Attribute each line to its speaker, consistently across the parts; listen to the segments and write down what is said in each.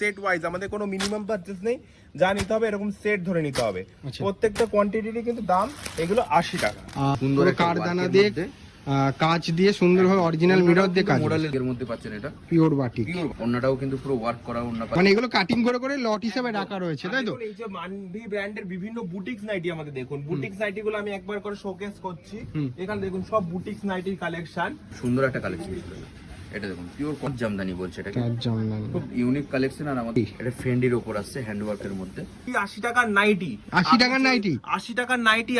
Speaker 1: Set wise আমাদের কোনো minimum purchase নেই, যা নিতে হবে এরকম সেট ধরে নিতে হবে। প্রত্যেকটা কোয়ান্টিটিরই কিন্তু দাম এগুলো 80 টাকা।
Speaker 2: সুন্দর কারদানা দিয়ে কাঁচ দিয়ে সুন্দরভাবে অরিজিনাল মিরর দিয়ে কাজ
Speaker 3: মডেলের মধ্যে পাচ্ছেন, এটা
Speaker 2: পিওর বাটিক।
Speaker 3: ওন্নাটাও কিন্তু পুরো ওয়ার্ক করা ওন্না,
Speaker 2: মানে এগুলো কাটিং করে করে লট হিসেবে রাখা রয়েছে, তাই তো?
Speaker 1: এই যে মানভি ব্র্যান্ডের বিভিন্ন বুটিক্স নাইটি আমাদের দেখুন, বুটিক্স নাইটি গুলো আমি একবার করে শোকেস করছি। এখানে দেখুন সব বুটিক্স নাইটির কালেকশন,
Speaker 3: সুন্দর একটা কালেকশন। এটা দেখুন পিওর কট জামদানি বলছে, এটা
Speaker 2: জামদানি
Speaker 3: খুব ইউনিক কালেকশন। আর আমাদের এটা ফেন্ডির উপর আসছে হ্যান্ডওয়ার্কের মধ্যে।
Speaker 1: 80 টাকার নাইটি,
Speaker 2: 80 টাকার নাইটি,
Speaker 1: 80 টাকার নাইটি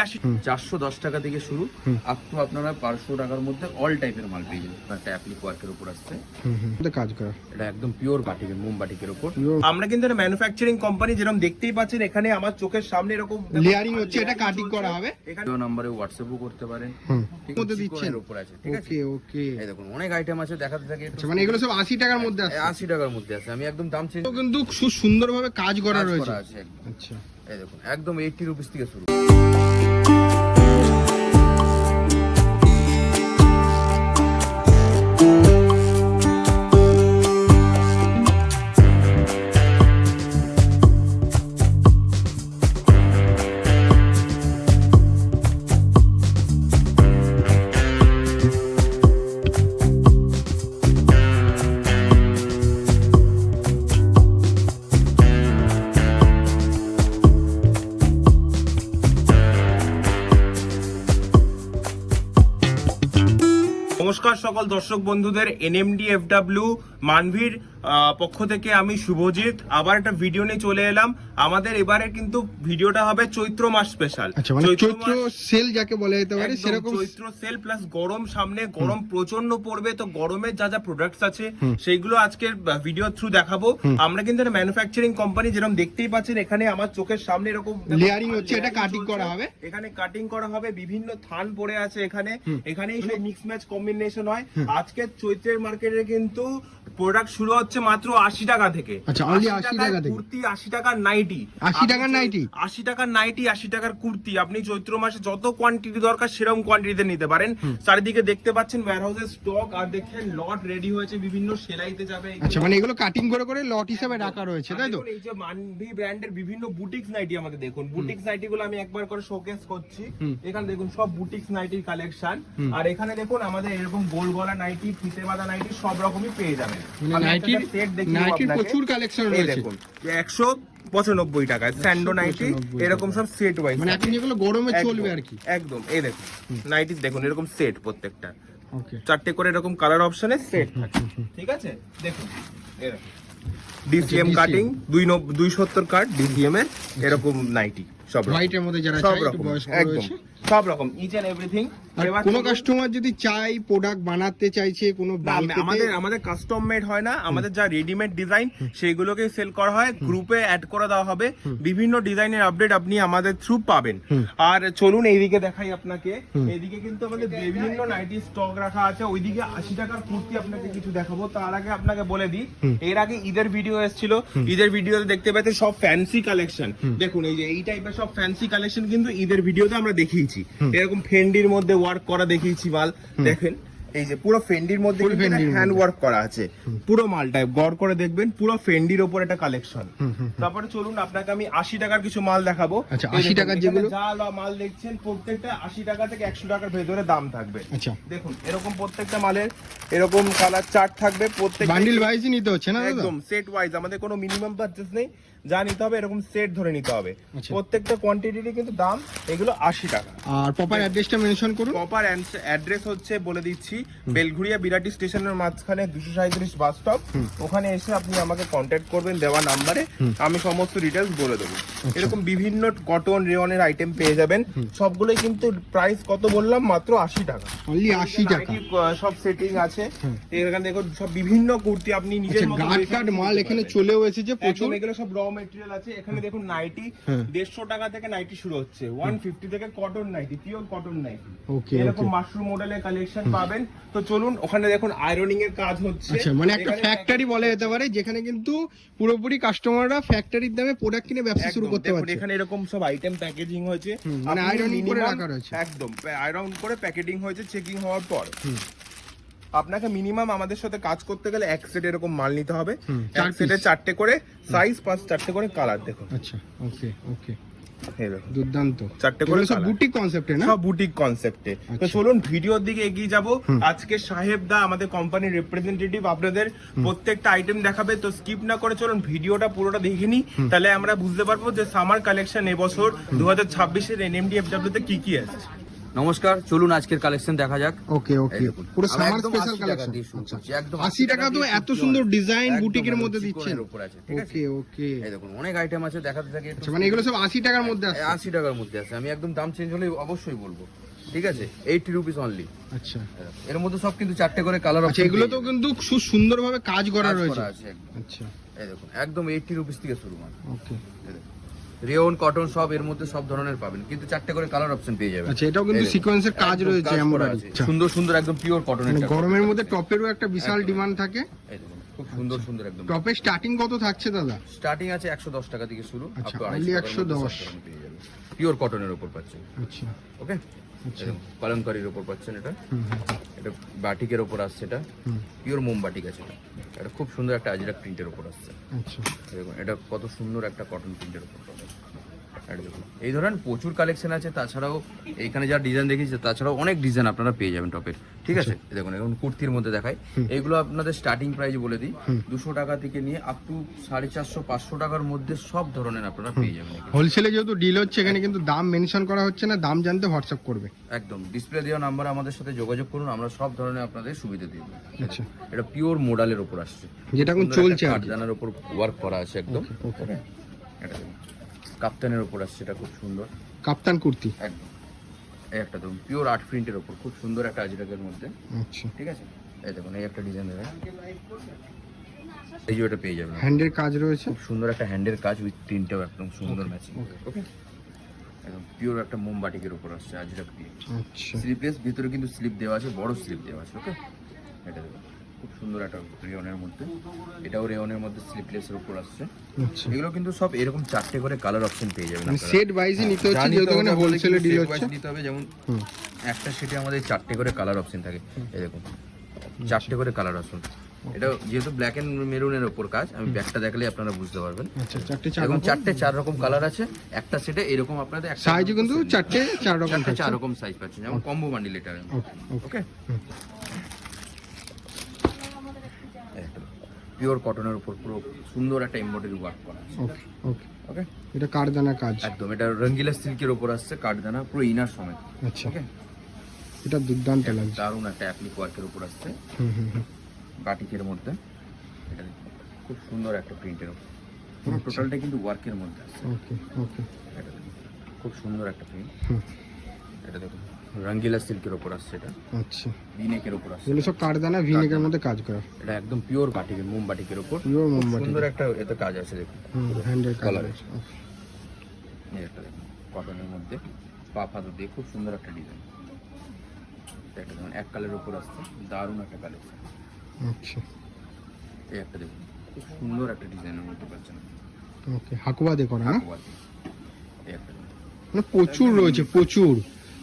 Speaker 3: 410 টাকা থেকে শুরু আপ টু আপনারা 500 টাকার মধ্যে অল টাইপের মাল পেয়ে যাবেন। একটা অ্যাপ্লিক ওয়ার্কের উপর আসছে,
Speaker 2: কাজ করা।
Speaker 3: এটা একদম পিওর বাটিকের, মোম বাটিকের উপর।
Speaker 1: আমরা কিন্তু এটা ম্যানুফ্যাকচারিং কোম্পানি, যেরকম দেখতেই পাচ্ছেন এখানে আমার চোখের সামনে এরকম
Speaker 2: লেয়ারিং হচ্ছে, এটা কাটিং করা হবে।
Speaker 1: এখানে
Speaker 3: নম্বরে হোয়াটসঅ্যাপও করতে পারেন, ঠিক
Speaker 2: মধ্যে
Speaker 3: আছে,
Speaker 2: দিচ্ছেন
Speaker 3: উপর আছে, ঠিক আছে।
Speaker 2: ওকে ওকে,
Speaker 3: এই দেখুন অনেক আইটেম আছে দেখাতে থাকে।
Speaker 2: মানে এগুলো সব 80 টাকার মধ্যে আছে,
Speaker 3: 80 টাকার মধ্যে আছে। আমি একদম দাম চেঞ্জ
Speaker 2: কিন্তু খুব সুন্দরভাবে কাজ করা রয়েছে।
Speaker 3: আছে একদম।
Speaker 2: আচ্ছা,
Speaker 3: এই দেখুন একদম 80 রুপিস থেকে শুরু।
Speaker 1: নমস্কার সকল দর্শক বন্ধুদের, এনএমডি এফডব্লিউ মানভীর পক্ষ থেকে আমি শুভজিৎ আবার একটা ভিডিও নিয়ে চলে এলাম। আমাদের এবারে কিন্তু ভিডিওটা হবে চৈত্র মাস স্পেশাল।
Speaker 2: আচ্ছা, মানে চৈত্র সেল যাকে বলা যেতে পারে সেরকম
Speaker 1: চৈত্র সেল প্লাস গরম সামনে, গরম প্রচন্ড পড়বে, তো গরমের যা যা প্রোডাক্টস আছে সেইগুলো আজকের ভিডিও থ্রু দেখাবো। আমরা কিন্তু একটা ম্যানুফ্যাকচারিং কোম্পানি, যেরকম দেখতেই পাচ্ছেন এখানে আমার চোখের সামনে এরকম
Speaker 2: লেয়ারিং হচ্ছে, এটা কাটিং করা হবে।
Speaker 1: এখানে কাটিং করা হবে, বিভিন্ন থান পড়ে আছে এখানে, এখানেই সব মিক্স ম্যাচ কম্বিনেশন হয়। আজকে চৈত্রের মার্কেটে কিন্তু প্রোডাক্ট শুরু হচ্ছে মাত্র 80 টাকা থেকে।
Speaker 2: আচ্ছা, অনলি 80 টাকা থেকে
Speaker 1: কুর্তি, 80 টাকার নাইটি,
Speaker 2: 80 টাকার নাইটি,
Speaker 1: 80 টাকার নাইটি, 80 টাকার কুর্তি। আপনি চৈত্র মাসে যত কোয়ান্টিটি দরকার সেরকম কোয়ান্টিটিতে নিতে পারেন। চারিদিকে দেখতে পাচ্ছেন ওয়্যারহাউসের স্টক, আর দেখেন লট রেডি হয়েছে, বিভিন্ন সেলাইতে যাবে।
Speaker 2: আচ্ছা, মানে এগুলো কাটিং করে করে লট হিসেবে রাখা রয়েছে, তাই তো?
Speaker 1: এই যে মানভি ব্র্যান্ডের বিভিন্ন বুটিক্স নাইটি আমাদের দেখুন, বুটিক্স নাইটি গুলো আমি একবার করে শোকেস করছি। এখানে দেখুন সব বুটিক্স নাইটির কালেকশন, আর এখানে দেখুন আমাদের এরকম গোল গলা নাইটি, ফিতে বাঁধা নাইটি সব রকমই পেয়ে যাবেন।
Speaker 2: নাইটির প্রচুর কালেকশন রয়েছে।
Speaker 1: দেখুন 195 টাকায় স্যান্ডো নাইটি, এরকম সব সেট ওয়াইজ,
Speaker 2: মানে এখন যেগুলো গরমে চলবে আর কি।
Speaker 1: একদম এই দেখুন নাইটি দেখুন এরকম সেট, প্রত্যেকটা
Speaker 2: ওকে,
Speaker 1: 4টে করে এরকম কালার অপশনে সেট থাকে, ঠিক আছে। দেখুন এরকম ডিসিএম কাটিং 270 কার্ড ডিসিএম এর এরকম নাইটি, সব
Speaker 2: হোয়াইটের মধ্যে যারা
Speaker 1: সব
Speaker 2: চায় একটু
Speaker 1: রকম,
Speaker 2: বয়স্ক
Speaker 1: একদম
Speaker 2: রয়েছে,
Speaker 1: সব রকম ইচ এন্ড এভরিথিং।
Speaker 2: কোনো কাস্টমার যদি চাই প্রোডাক্ট বানাতে চাইছে কোনো
Speaker 1: আমাদের কাস্টম মেড হয় না, আমাদের যা রেডিমেড ডিজাইন সেইগুলোকে সেল করা হয়, গ্রুপে অ্যাড করে দেওয়া হবে, বিভিন্ন ডিজাইনের আপডেট আপনি আমাদের থ্রু পাবেন। আর চলুন এইদিকে দেখাই আপনাকে, এইদিকে কিন্তু আমাদের বিভিন্ন নাইটি স্টক রাখা আছে। ওইদিকে 80 টাকার কুর্তি আপনাকে কিছু দেখাবো, তার আগে আপনাকে বলে দিই এর আগে ঈদের ভিডিও এসেছিল, ঈদের ভিডিওতে দেখতে পেতে সব ফ্যান্সি কালেকশন। দেখুন এই যে এই টাইপের সব ফ্যান্সি কালেকশন কিন্তু ঈদের ভিডিওতে আমরা দেখিয়েছি, এরকম ফেন্ডির মধ্যে ওয়ার্ক করা দেখিয়েছি মাল। দেখেন এই যে পুরো ফেন্ডির মধ্যে হ্যান্ড ওয়ার্ক করা আছে, পুরো মালটা গড় করে দেখবেন, পুরো ফেন্ডির ওপর একটা কালেকশন। তারপরে চলুন আপনাকে আমি 80 টাকার কিছু মাল দেখাবো।
Speaker 2: আচ্ছা, 80 টাকার যেগুলো
Speaker 1: যা মাল দেখছেন প্রত্যেকটা 80 টাকা থেকে 100 টাকার ভেতরে দাম থাকবে।
Speaker 2: আচ্ছা,
Speaker 1: দেখুন এরকম প্রত্যেকটা মালের এরকম কালার চার্ট থাকবে, প্রত্যেক
Speaker 2: বান্ডিল ওয়াইজই নিতে হচ্ছে না?
Speaker 1: একদম সেট ওয়াইজ, আমাদের কোনো মিনিমাম পারচেজ নেই, যা নিতে হবে এরকম সেট ধরে নিতে হবে। প্রত্যেকটা কোয়ান্টিটিরই কিন্তু দাম এগুলো 80 টাকা।
Speaker 2: আর প্রপার অ্যাড্রেসটা মেনশন করুন।
Speaker 1: প্রপার অ্যাড্রেস হচ্ছে বলে দিচ্ছি, বেলঘুরিয়া বিরাটি স্টেশনের মাঝখানে 237 বাস স্টপ, ওখানে এসে আপনি আমাকে কন্ট্যাক্ট করবেন দেওয়া নাম্বারে, আমি সমস্ত ডিটেলস বলে দেবো। এরকম বিভিন্ন কটন রেয়নের আইটেম পেয়ে যাবেন, সবগুলোই কিন্তু প্রাইস কত বললাম, মাত্র 80 টাকা,
Speaker 2: অনলি 80 টাকা।
Speaker 1: সব সেটিং আছে এখানে, দেখুন সব বিভিন্ন কুর্তি আপনি নিজের মতো
Speaker 2: গার্ড মাল এখানে চলেও এসেছে প্রচুর,
Speaker 1: এগুলো সব র মেটেরিয়াল আছে। এখানে দেখুন নাইটি 150 টাকা থেকে নাইটি শুরু হচ্ছে, 150 থেকে cotton nighty, pure cotton nighty, এরকম মাশরুম মডেলের কালেকশন পাবেন। তো চলুন ওখানে দেখুন আয়রনিং এর কাজ হচ্ছে।
Speaker 2: আচ্ছা, মানে একটা ফ্যাক্টরি বলা যেতে পারে, যেখানে কিন্তু পুরোপুরি কাস্টমাররা ফ্যাক্টরির দামে প্রোডাক্ট কিনে ব্যবসা শুরু করতে পারছে।
Speaker 1: এখানে এরকম সব আইটেম প্যাকেজিং হয়েছে,
Speaker 2: মানে আয়রনিং করে রাখা রয়েছে,
Speaker 1: একদম আয়রন করে প্যাকেজিং হয়েছে চেকিং হওয়ার পর। আপনাকে মিনিমাম আমাদের সাথে কাজ করতে গেলে এক সেট এরকম মাল নিতে হবে।
Speaker 2: চার
Speaker 1: এক সেটে
Speaker 2: piece।
Speaker 1: 4টে করে সাইজ, প্লাস 4টে করে কালার। দেখুন
Speaker 2: আচ্ছা, ওকে ওকে,
Speaker 1: এই দেখুন
Speaker 2: দুর্দান্ত।
Speaker 1: 4টে করে
Speaker 2: এগুলো সব
Speaker 1: colour।
Speaker 2: বুটিক কনসেপ্টে না?
Speaker 1: সব বুটিক কনসেপ্টে। তো
Speaker 2: আচ্ছা।
Speaker 1: চলুন ভিডিওর দিকে এগিয়ে যাব। আজকে সাহেব দা আমাদের কোম্পানির রিপ্রেজেন্টেটিভ আপনাদের প্রত্যেকটা আইটেম দেখাবে, তো স্কিপ না করে চলুন ভিডিওটা পুরোটা দেখে নিই, তাহলে আমরা বুঝতে পারবো যে সামার কালেকশন এবছর 2026 এর NMDFW তে কি কি আছে।
Speaker 3: নমস্কার, চলুন আজকের কালেকশন দেখা যাক।
Speaker 2: ওকে ওকে,
Speaker 3: এই দেখুন,
Speaker 2: পুরো
Speaker 3: আমরা
Speaker 2: সামার
Speaker 3: একদম
Speaker 2: স্পেশাল
Speaker 3: 80 টাকা
Speaker 2: কালেকশন।
Speaker 3: দিয়ে শুরু করছি, একদম
Speaker 2: 80 টাকা তো
Speaker 3: দিয়ে
Speaker 2: এত
Speaker 3: শুরু
Speaker 2: সুন্দর
Speaker 3: হয়।
Speaker 2: ডিজাইন
Speaker 3: একদম
Speaker 2: বুটিকের
Speaker 3: একদম
Speaker 2: মধ্যে
Speaker 3: চিকনের
Speaker 2: দিচ্ছেন।
Speaker 3: উপর আছে, ঠিক আছে?
Speaker 2: ওকে ওকে,
Speaker 3: এই দেখুন অনেক আইটেম আছে, দেখাতে থাকে একটু।
Speaker 2: আচ্ছা মানে এগুলো সব 80 টাকার মধ্যে আছে?
Speaker 3: 80 টাকার মধ্যে আছে। আমি একদম দাম চেঞ্জ হলে অবশ্যই বলবো, ঠিক আছে? 80 রুপিস অনলি।
Speaker 2: আচ্ছা
Speaker 3: এর মধ্যে সব কিন্তু 4টে করে কালার
Speaker 2: আচ্ছা, এগুলো তো কিন্তু খুব সুন্দরভাবে কাজ করা রয়েছে।
Speaker 3: আছে একদম।
Speaker 2: আচ্ছা
Speaker 3: এই দেখুন একদম 80 রুপিস থেকে শুরু হয়।
Speaker 2: ওকে,
Speaker 3: রেয়ন, কটন সব এর মধ্যে সব ধরনের পাবেন, কিন্তু 4টে করে কালার অপশন পেয়ে যাবেন।
Speaker 2: আচ্ছা এটাও কিন্তু
Speaker 3: এই দেখুন,
Speaker 2: সিকোয়েন্সের কাজ
Speaker 3: একদম
Speaker 2: রয়েছে,
Speaker 3: কাজ করা
Speaker 2: এমব্রয়ডারি।
Speaker 3: আছে। সুন্দর সুন্দর একদম পিওর কটনের।
Speaker 2: মানে গরমের মধ্যে টপেরও একটা বিশাল ডিমান্ড থাকে।
Speaker 3: এই দেখুন খুব সুন্দর সুন্দর একদম।
Speaker 2: টপের স্টার্টিং কত থাকছে দাদা?
Speaker 3: স্টার্টিং আছে 110 টাকা থেকে শুরু,
Speaker 2: আচ্ছা,
Speaker 3: up to
Speaker 2: only
Speaker 3: 250
Speaker 2: 110
Speaker 3: পেয়ে যাবেন। পিওর কটনের উপর পাচ্ছেন,
Speaker 2: আচ্ছা
Speaker 3: ওকে?
Speaker 2: আচ্ছা,
Speaker 3: কলমকারীর উপর পাচ্ছেন এটা।
Speaker 2: হুম
Speaker 3: এটা বাটিকের উপর আসছে, এটা
Speaker 2: হুম,
Speaker 3: পিওর মোম বাটিক আছে এটা। এটা খুব সুন্দর একটা আজরাক প্রিন্টের উপর আসছে।
Speaker 2: আচ্ছা
Speaker 3: দেখুন এটা কত সুন্দর একটা কটন প্রিন্টের উপর পাবেন। এটা দেখুন এই ধরনের প্রচুর কালেকশন আছে, তাছাড়াও এইখানে যা ডিজাইন দেখিয়েছে তাছাড়াও অনেক ডিজাইন আপনারা পেয়ে যাবেন টপের, ঠিক আছে? দেখুন এখন কুর্তির মধ্যে দেখাই, এইগুলো আপনাদের স্টার্টিং প্রাইস বলে দিই 200 টাকা থেকে নিয়ে আপ টু 450-500 টাকার মধ্যে সব ধরনের আপনারা পেয়ে যাবেন এখানে।
Speaker 2: হোলসেলে যেহেতু ডিল হচ্ছে, এখানে কিন্তু দাম মেনশন করা হচ্ছে না, দাম জানতে হোয়াটসঅ্যাপ করবে।
Speaker 3: একদম ডিসপ্লে দেওয়া নাম্বার আমাদের সাথে যোগাযোগ করুন, আমরা সব ধরনের আপনাদের সুবিধা দিয়ে দেবো।
Speaker 2: আচ্ছা,
Speaker 3: এটা পিওর মোডালের উপর আসছে,
Speaker 2: যেটা এখন চলছে আর কি।
Speaker 3: কাঠদানার উপর ওয়ার্ক করা আছে একদম।
Speaker 2: ওকে,
Speaker 3: ওকে, এটা দেখুন কাপ্তানের উপর আসছে, এটা খুব সুন্দর
Speaker 2: কাপ্তান কুর্তি।
Speaker 3: একদম। এই একটা দেখুন পিওর আর্ট প্রিন্টের উপর খুব সুন্দর একটা আজরাকের মধ্যে,
Speaker 2: আচ্ছা,
Speaker 3: ঠিক আছে? এই দেখুন এই একটা ডিজাইন দেবেন, এই যে এটা পেয়ে যাবেন।
Speaker 2: হ্যান্ডের কাজ রয়েছে।
Speaker 3: খুব সুন্দর একটা হ্যান্ডের কাজ উইথ প্রিন্টটাও একদম সুন্দর ম্যাচিং, ওকে? একদম পিওর একটা মোমবাটিকের উপর আসছে আজরাক দিয়ে।
Speaker 2: আচ্ছা
Speaker 3: স্লিপলেস, ভিতরে কিন্তু স্লিপ দেওয়া আছে, বড় স্লিপ দেওয়া আছে, ওকে? এটা দেখুন খুব সুন্দর একটা রেয়নের মধ্যে, এটাও রেয়নের মধ্যে স্লিপলেসের উপর আসছে।
Speaker 2: আচ্ছা,
Speaker 3: এগুলো কিন্তু সব এরকম 4টে করে কালার অপশন পেয়ে যাবেন
Speaker 2: মানে
Speaker 3: আপনারা।
Speaker 2: সেট ওয়াইজই নিতে হচ্ছে,
Speaker 3: জানি
Speaker 2: যেহেতু
Speaker 3: তো
Speaker 2: এখানে
Speaker 3: ওটা বলে
Speaker 2: হোলসেলে
Speaker 3: কিন্তু
Speaker 2: ডিল
Speaker 3: set
Speaker 2: হচ্ছে।
Speaker 3: wise নিতে হবে, যেমন
Speaker 2: হুম,
Speaker 3: একটা সেটে আমাদের 4টে করে কালার অপশন থাকে। এই দেখুন 4টে করে কালার অপশন। এটা যেহেতু ব্ল্যাক এন্ড মেরুনের উপর কাজ, আমি ব্যাকটা দেখলে আপনারা বুঝতে পারবেন।
Speaker 2: আচ্ছা, চারটে চার
Speaker 3: এবং
Speaker 2: রকম
Speaker 3: 4টে 4 রকম কালার আছে একটা সেটে, এরকম আপনাদের একটা
Speaker 2: সাইজে কিন্তু চারটে চার রকম থাকছে।
Speaker 3: 4 রকম সাইজ পাচ্ছেন, যেমন কম্বো বান্ডিল এটা,
Speaker 2: ওকে ওকে,
Speaker 3: ওকে? পিওর কটনের উপর পুরো সুন্দর একটা এমব্রয়ডারি ওয়ার্ক করা আছে,
Speaker 2: ওকে ওকে,
Speaker 3: ওকে?
Speaker 2: এটা কারদানা কাজ।
Speaker 3: একদম এটা রঙ্গিলা সিল্কের উপর আসছে, কাঠদানা পুরো ইনার সমেত,
Speaker 2: আচ্ছা,
Speaker 3: ওকে?
Speaker 2: এটা দুর্দান্ত লাগছে।
Speaker 3: দারুণ একটা অ্যাপ্লিক ওয়ার্কের উপর আসছে,
Speaker 2: হুম হুম হুম,
Speaker 3: বাটিকের মধ্যে। এটা দেখুন, খুব সুন্দর একটা প্রিন্টের উপর, পুরো টোটালটা কিন্তু ওয়ার্কের মধ্যে আছে।
Speaker 2: ওকে ওকে,
Speaker 3: এটা দেখুন খুব সুন্দর একটা প্রিন্ট।
Speaker 2: হুম,
Speaker 3: এটা দেখুন রঙ্গিলা সিল্কের উপর আসছে, এটা
Speaker 2: আচ্ছা
Speaker 3: ভিনেকের উপর আসছে।
Speaker 2: এগুলো সব কারদানা ভিনেগার মধ্যে কাজ করা।
Speaker 3: এটা একদম পিওর বাটিকের, মোম বাটিকের উপর
Speaker 2: পিওর
Speaker 3: খুব
Speaker 2: মোমবাতি।
Speaker 3: সুন্দর একটা এতে কাজ আছে, দেখুন
Speaker 2: হ্যান্ডের কাজ
Speaker 3: Colour
Speaker 2: রয়েছে। ওকে,
Speaker 3: এই একটা দেখুন কটনের মধ্যে পা ফাদর দিয়ে খুব সুন্দর একটা ডিজাইন। একটা দেখুন এক কালের উপর আসছে, দারুণ একটা কালেকশন।
Speaker 2: আচ্ছা
Speaker 3: এই একটা দেখুন খুব সুন্দর একটা ডিজাইনের মধ্যে পাচ্ছেন,
Speaker 2: ওকে, হাকুয়া দিয়ে করা না?
Speaker 3: কোয়ালিটি। এই একটা দেখুন।
Speaker 2: মানে প্রচুর রয়েছে, প্রচুর।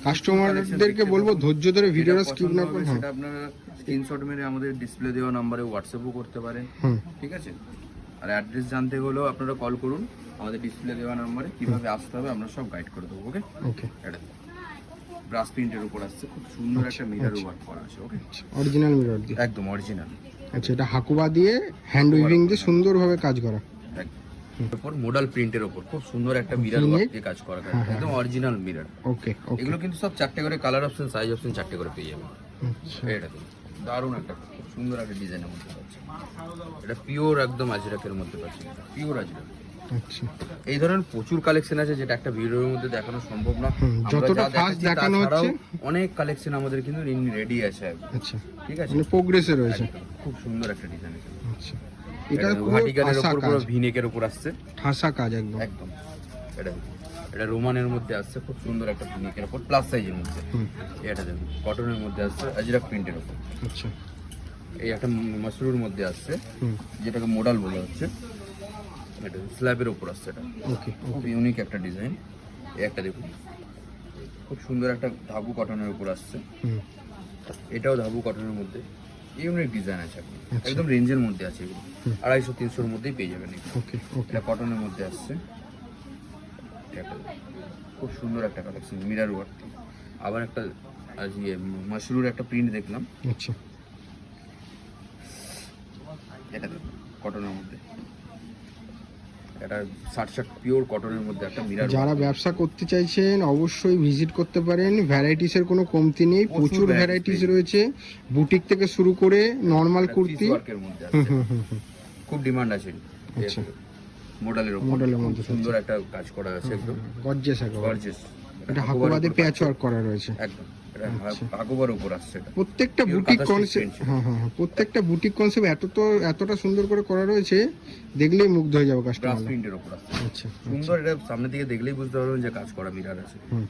Speaker 2: কাস্টমারদেরকে বলবো ধৈর্য ধরে ভিডিওটা
Speaker 3: যেটা
Speaker 2: স্কিপ
Speaker 3: পছন্দ
Speaker 2: না
Speaker 3: হবে
Speaker 2: করে।
Speaker 3: সেটা আপনারা স্ক্রিনশট মেরে আমাদের ডিসপ্লে দেওয়া নম্বরে হোয়াটসঅ্যাপও করতে পারেন,
Speaker 2: হুম,
Speaker 3: ঠিক আছে? আর অ্যাড্রেস জানতে হলেও আপনারা কল করুন আমাদের ডিসপ্লে দেওয়া নম্বরে, কিভাবে আসতে হবে আমরা সব গাইড করে দেবো, ওকে?
Speaker 2: ওকে,
Speaker 3: এটা ব্রাশ প্রিন্টের উপর আসছে, খুব সুন্দর একটা মিরর ওয়ার্ক করা আছে, ওকে?
Speaker 2: অরিজিনাল মিরর দিয়ে।
Speaker 3: একদম অরিজিনাল।
Speaker 2: আচ্ছা, এটা হাকুয়া দিয়ে হ্যান্ড উইভিং দিয়ে সুন্দরভাবে কাজ করা।
Speaker 3: উপর মোডাল প্রিন্টের উপর খুব সুন্দর একটা মিরর ওয়ার্ক দিয়ে কাজ করা, একদম অরিজিনাল মিরর।
Speaker 2: ওকে ওকে,
Speaker 3: এগুলো কিন্তু সব 4টে করে কালার অপশন, সাইজ অপশন 4টে করে পেয়ে যাবেন।
Speaker 2: আচ্ছা
Speaker 3: এটা দেখুন দারুণ একটা খুব সুন্দর একটা ডিজাইনের মধ্যে পাচ্ছেন। এটা পিওর একদম আজরাকের মধ্যে পাচ্ছেন, পিওর আজরাক।
Speaker 2: আচ্ছা,
Speaker 3: এই ধরনের প্রচুর কালেকশন আছে, যেটা একটা ভিডিওর মধ্যে দেখানো সম্ভব না। আমরা
Speaker 2: যতটা
Speaker 3: যা
Speaker 2: ফাস্ট
Speaker 3: দেখাচ্ছি
Speaker 2: দেখানো
Speaker 3: তাছাড়াও
Speaker 2: হচ্ছে।
Speaker 3: অনেক কালেকশন আমাদের কিন্তু রেডি আছে একদম,
Speaker 2: আচ্ছা,
Speaker 3: ঠিক আছে?
Speaker 2: মানে প্রোগ্রেসে রয়েছে।
Speaker 3: একদম, খুব সুন্দর একটা ডিজাইন আছে।
Speaker 2: আচ্ছা, এটা পুরো
Speaker 3: ভাটিকানের
Speaker 2: ঠাসা
Speaker 3: উপর পুরো
Speaker 2: কাজ,
Speaker 3: ভিনেকের উপর আসছে,
Speaker 2: ঠাসা কাজ একদম।
Speaker 3: একদম। এটা এটা রোমানের মধ্যে আসছে, খুব সুন্দর একটা ভিনেকের উপর প্লাস সাইজের মধ্যে।
Speaker 2: হুম,
Speaker 3: এটা দেখুন কটনের মধ্যে আসছে, আজরাক প্রিন্টের উপর।
Speaker 2: আচ্ছা,
Speaker 3: এই একটা মাশরুর মধ্যে আসছে,
Speaker 2: হুম,
Speaker 3: যেটাকে মোডাল বলা হচ্ছে। এটা স্ল্যাবের উপর আসছে, এটা
Speaker 2: ওকে
Speaker 3: খুব ইউনিক একটা ডিজাইন। এই একটা দেখুন খুব সুন্দর একটা ধাবু কটনের উপর আসছে,
Speaker 2: হুম,
Speaker 3: এটাও ধাবু কটনের মধ্যে ইউনিক ডিজাইন আছে আপনি
Speaker 2: আচ্ছা।
Speaker 3: একদম রেঞ্জের মধ্যে আছে এগুলো 250-300 মধ্যেই পেয়ে যাবেন এগুলো।
Speaker 2: ওকে ওকে
Speaker 3: এটা কটনের মধ্যে আসছে, এটা খুব সুন্দর একটা কালেকশন মিরার ওয়ার্ক। আবার একটা আজ মাশরুর একটা প্রিন্ট দেখলাম,
Speaker 2: আচ্ছা
Speaker 3: এটা দেখুন কটনের মধ্যে, এটা 60 পিওর কটনের মধ্যে একটা মিরার।
Speaker 2: যারা ব্যবসা করতে চাইছেন অবশ্যই ভিজিট করতে পারেন। ভ্যারাইটিসের কোনো কমতি নেই, প্রচুর
Speaker 3: varieties
Speaker 2: ভ্যারাইটিস
Speaker 3: পেয়ে
Speaker 2: রয়েছে, বুটিক থেকে শুরু করে নর্মাল কুর্তি।
Speaker 3: ওয়ার্কের মধ্যে আছে, খুব ডিমান্ড আছে
Speaker 2: আচ্ছা।
Speaker 3: মডেলের উপর,
Speaker 2: মডেলের
Speaker 3: খুব
Speaker 2: মধ্যে
Speaker 3: সুন্দর একটা কাজ করা আছে একদম
Speaker 2: গর্জিয়াস একেবারে।
Speaker 3: গর্জিয়াস।
Speaker 2: এটা হাকুবাদে প্যাচ ওয়ার্ক করা রয়েছে।
Speaker 3: একদম এটা হাকুবার উপর আসছে এটা।
Speaker 2: প্রত্যেকটা
Speaker 3: Pure
Speaker 2: বুটিক
Speaker 3: কাঁথা
Speaker 2: কনসেপ্ট,
Speaker 3: stitch
Speaker 2: হ্যাঁ হ্যাঁ হ্যাঁ, প্রত্যেকটা বুটিক কনসেপ্ট এতটা সুন্দর করে করা রয়েছে, দেখলেই মুগ্ধ হয়ে যাবে
Speaker 3: ব্রাশ
Speaker 2: কাস্টমার।
Speaker 3: প্রিন্টের উপর আসছে
Speaker 2: আচ্ছা
Speaker 3: সুন্দর, এটা সামনে থেকে দেখলেই বুঝতে পারবেন যে কাজ করা মিরার আছে।
Speaker 2: হুম,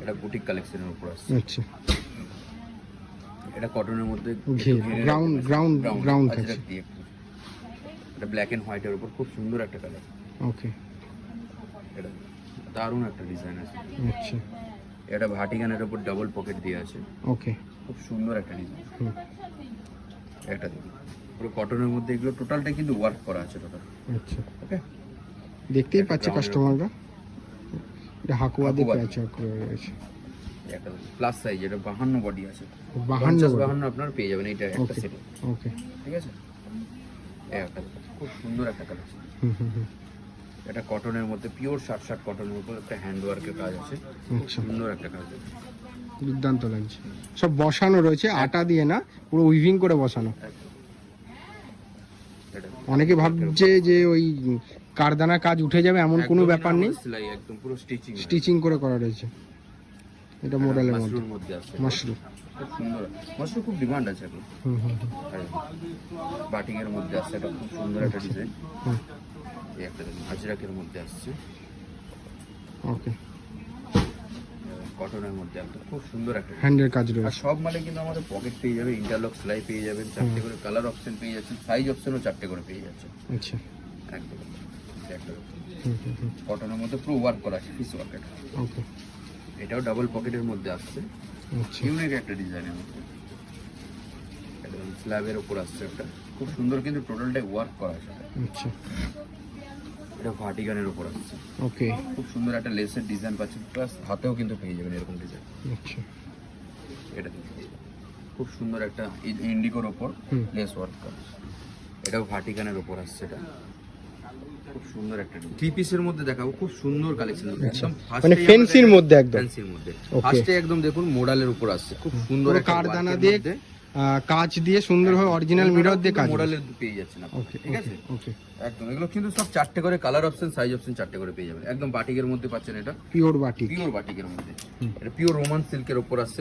Speaker 3: এটা বুটিক কালেকশনের উপর আসছে,
Speaker 2: আচ্ছা
Speaker 3: এটা কটনের মধ্যে
Speaker 2: গ্রাউন্ড থাকছে।
Speaker 3: এটা ব্ল্যাক এন্ড হোয়াইটের উপর খুব সুন্দর একটা কালার,
Speaker 2: ওকে
Speaker 3: এটা দারুণ একটা ডিজাইন আছে।
Speaker 2: আচ্ছা
Speaker 3: এটা ভাটিকানের উপর ডাবল পকেট দিয়ে আছে,
Speaker 2: ওকে
Speaker 3: খুব সুন্দর একটা ডিজাইন।
Speaker 2: হুম,
Speaker 3: এটা দেখুন পুরো কটনের মধ্যে, এগুলো টোটালটা কিন্তু ওয়ার্ক করা আছে টোটাল।
Speaker 2: আচ্ছা
Speaker 3: ওকে,
Speaker 2: দেখতেই পাচ্ছে কাস্টমাররা, এটা হাকুবাদে
Speaker 3: হাকুবাদে।
Speaker 2: প্যাচ ওয়ার্ক করে রয়েছে।
Speaker 3: একটা প্লাস সাইজ, এটা 52 বডি আছে,
Speaker 2: 52
Speaker 3: 52 আপনার পেয়ে যাবেন এইটা একটা
Speaker 2: ওকে
Speaker 3: সেটে,
Speaker 2: ওকে
Speaker 3: ঠিক আছে। এই একটা খুব সুন্দর একটা কালেকশন,
Speaker 2: হুম হুম হুম,
Speaker 3: এটা কটনের মধ্যে পিওর 60 কটনের উপর একটা হ্যান্ড ওয়ার্কের কাজ আছে, খুব
Speaker 2: আচ্ছা
Speaker 3: সুন্দর একটা কাজ আছে।
Speaker 2: দুর্দান্ত লাগছে। সব বসানো রয়েছে, আটা দিয়ে না, পুরো উইভিং করে বসানো।
Speaker 3: একদম। এটা
Speaker 2: অনেকে ভাবছে যে ওই কারদানা কাজ উঠে যাবে, এমন কোনো
Speaker 3: একদমই
Speaker 2: ব্যাপার
Speaker 3: না,
Speaker 2: নেই,
Speaker 3: সেলাই একদম পুরো স্টিচিং
Speaker 2: স্টিচিং করে করা রয়েছে। এটা মডেলের মধ্যে
Speaker 3: মাশরুর মধ্যে আছে,
Speaker 2: মাশরুম।
Speaker 3: খুব সুন্দর। মাশরুর খুব ডিমান্ড আছে এখন,
Speaker 2: হুম হুম হুম,
Speaker 3: আর বাটিকের মধ্যে আছে, এটা খুব সুন্দর একটা ডিজাইন।
Speaker 2: হুম,
Speaker 3: এই একটা দেখুন আজরাকের মধ্যে আসছে,
Speaker 2: ওকে
Speaker 3: কটনের মধ্যে একটা খুব সুন্দর একটা design।
Speaker 2: হ্যান্ডের কাজ
Speaker 3: আর
Speaker 2: রয়েছে।
Speaker 3: সব মালে কিন্তু আমাদের পকেট পেয়ে যাবে, ইন্টারলক সেলাই পেয়ে যাবেন, 4টে করে কালার অপশন পেয়ে যাচ্ছেন, সাইজ অপশনও 4টে করে পেয়ে যাচ্ছেন
Speaker 2: আচ্ছা
Speaker 3: একদম। এই একটা
Speaker 2: হুম হুম হুম,
Speaker 3: কটনের মধ্যে পুরো ওয়ার্ক করা আছে, পিস ওয়ার্ক। এটা
Speaker 2: ওকে
Speaker 3: এটাও ডাবল পকেটের মধ্যে আসছে,
Speaker 2: আচ্ছা
Speaker 3: ইউনিক একটা ডিজাইনের মধ্যে, একদম স্ল্যাবের উপর আসছে একটা, খুব সুন্দর কিন্তু টোটালটাই ওয়ার্ক করা আছে।
Speaker 2: আচ্ছা
Speaker 3: এটা ভাটিকানের উপর আসছে,
Speaker 2: ওকে
Speaker 3: খুব সুন্দর একটা লেসের ডিজাইন পাচ্ছেন, প্লাস হাতেও কিন্তু পেয়ে যাবেন এরকম ডিজাইন।
Speaker 2: আচ্ছা
Speaker 3: এটা দেখুন, খুব সুন্দর একটা ইন্ডিগোর ওপর
Speaker 2: হুম।
Speaker 3: লেস ওয়ার্ক করা, এটাও ভাটিকানের উপর আসছে। এটা খুব সুন্দর একটা থ্রি পিসের মধ্যে দেখাবো, খুব সুন্দর কালেকশন একদম
Speaker 2: মানে ফ্যান্সির মধ্যে একদম।
Speaker 3: ফ্যান্সির মধ্যে
Speaker 2: Okay.
Speaker 3: ফার্স্টে একদম দেখুন মোডালের উপর আসছে, খুব সুন্দর
Speaker 2: পুরো
Speaker 3: একটা
Speaker 2: কারদানা
Speaker 3: work এর
Speaker 2: দিয়ে
Speaker 3: মধ্যে।
Speaker 2: কাজ দিয়ে সুন্দরভাবে অরিজিনাল মিরর দিয়ে কাজ।
Speaker 3: মোডালের পেয়ে যাচ্ছেন আপনি,
Speaker 2: ওকে
Speaker 3: ঠিক আছে
Speaker 2: ওকে
Speaker 3: একদম। এগুলো কিন্তু সব 4টে করে কালার অপশন, সাইজ অপশন 4টে করে পেয়ে যাবেন, একদম বাটিকের মধ্যে পাচ্ছেন। এটা
Speaker 2: পিওর বাটিক।
Speaker 3: পিওর বাটিকের মধ্যে, এটা পিওর রোমান সিল্কের উপর আসছে,